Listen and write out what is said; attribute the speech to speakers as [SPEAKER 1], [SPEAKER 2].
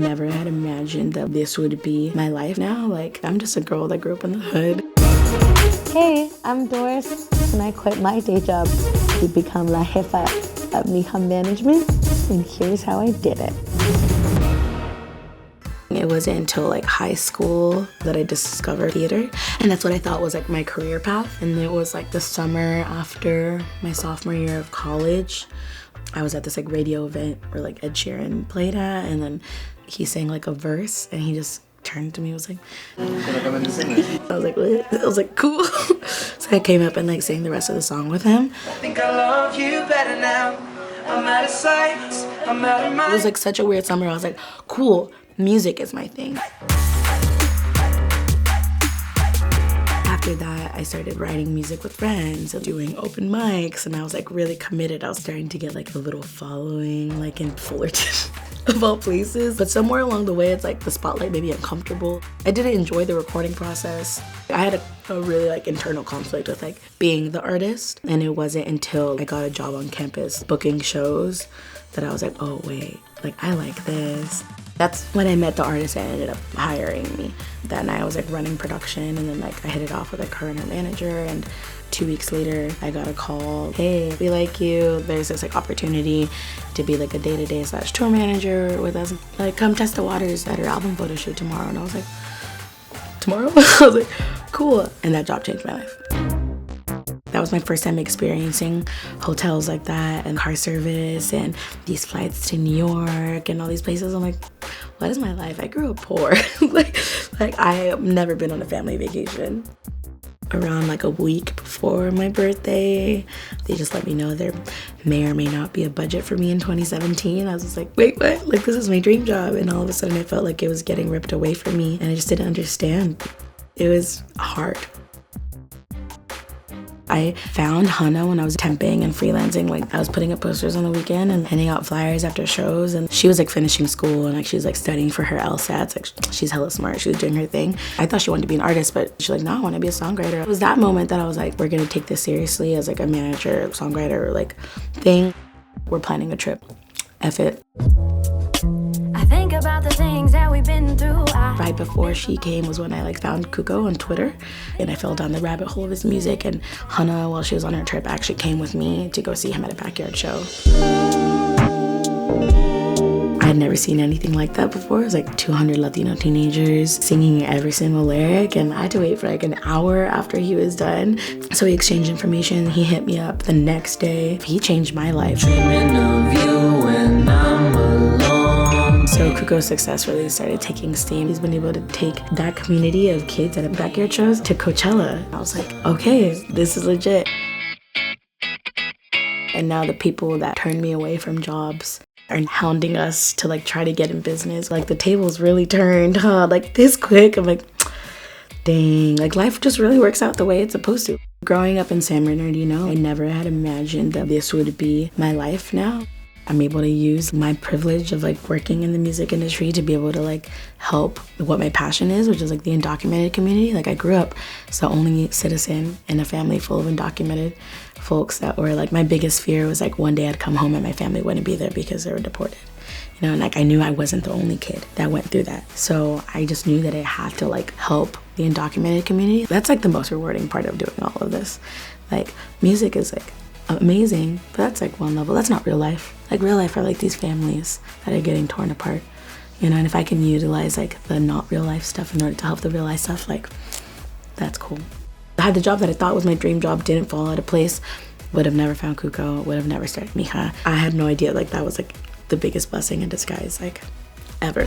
[SPEAKER 1] never had imagined that this would be my life now. Like, I'm just a girl that grew up in the hood.
[SPEAKER 2] Hey, I'm Doris, and I quit my day job to become la jefa at Mija Management, and here's how I did it.
[SPEAKER 1] It wasn't until like high school that I discovered theater, and that's what I thought was like my career path. And it was like the summer after my sophomore year of college. I was at this like radio event where like Ed Sheeran played at, and then he sang like a verse, and he just turned to me and was like, I was like, what? I was like, cool. So I came up and like sang the rest of the song with him.
[SPEAKER 3] I think I love you better now. I'm out of sight, I'm out of mind.
[SPEAKER 1] It was like such a weird summer. I was like, cool, music is my thing. After that, I started writing music with friends and doing open mics, and I was like really committed. I was starting to get like a little following, like in Fullerton, of all places. But somewhere along the way, it's like the spotlight made me uncomfortable. I didn't enjoy the recording process. I had a really like internal conflict with like being the artist, and it wasn't until I got a job on campus booking shows that I was like, oh wait, like I like this. That's when I met the artist that ended up hiring me. That night I was like running production, and then like I hit it off with like her and her manager, and 2 weeks later I got a call. Hey, we like you. There's this like opportunity to be like a day-to-day / tour manager with us. Like, come test the waters at our album photo shoot tomorrow. And I was like, tomorrow? I was like, cool. And that job changed my life. That was my first time experiencing hotels like that, and car service, and these flights to New York and all these places. I'm like, what is my life? I grew up poor. like I have never been on a family vacation. Around like a week before my birthday, they just let me know there may or may not be a budget for me in 2017. I was just like, wait, what? Like, this is my dream job. And all of a sudden I felt like it was getting ripped away from me, and I just didn't understand. It was hard. I found Hannah when I was temping and freelancing. Like, I was putting up posters on the weekend and handing out flyers after shows, and she was like finishing school, and like she was like studying for her LSATs. Like, she's hella smart. She was doing her thing. I thought she wanted to be an artist, but she's like, no, I want to be a songwriter. It was that moment that I was like, we're gonna take this seriously as like a manager, songwriter like thing. We're planning a trip. F it.
[SPEAKER 4] I think about the things that we've been through.
[SPEAKER 1] Right before she came was when I like found Cuco on Twitter, and I fell down the rabbit hole of his music. And Hannah, while she was on her trip, actually came with me to go see him at a backyard show. I had never seen anything like that before. It was like 200 Latino teenagers singing every single lyric, and I had to wait for like an hour after he was done. So we exchanged information. He hit me up the next day. He changed my life.
[SPEAKER 3] Dreaming of you when I'm alone.
[SPEAKER 1] So Cuco's success really started taking steam. He's been able to take that community of kids at backyard shows to Coachella. I was like, okay, this is legit. And now the people that turned me away from jobs are hounding us to like try to get in business. Like, the tables really turned, huh? Like this quick. I'm like, dang, like life just really works out the way it's supposed to. Growing up in San Bernardino, I never had imagined that this would be my life now. I'm able to use my privilege of like working in the music industry to be able to like help what my passion is, which is like the undocumented community. Like, I grew up as the only citizen in a family full of undocumented folks that were like, my biggest fear was like one day I'd come home and my family wouldn't be there because they were deported. You know, and like I knew I wasn't the only kid that went through that. So I just knew that I had to like help the undocumented community. That's like the most rewarding part of doing all of this. Like, music is like amazing, but that's like one level. That's not real life. Like, real life are like these families that are getting torn apart, you know. And if I can utilize like the not real life stuff in order to help the real life stuff, like, that's cool. I had the job that I thought was my dream job, didn't fall out of place, would have never found Cuco, would have never started Mija. I had no idea like that was like the biggest blessing in disguise like ever.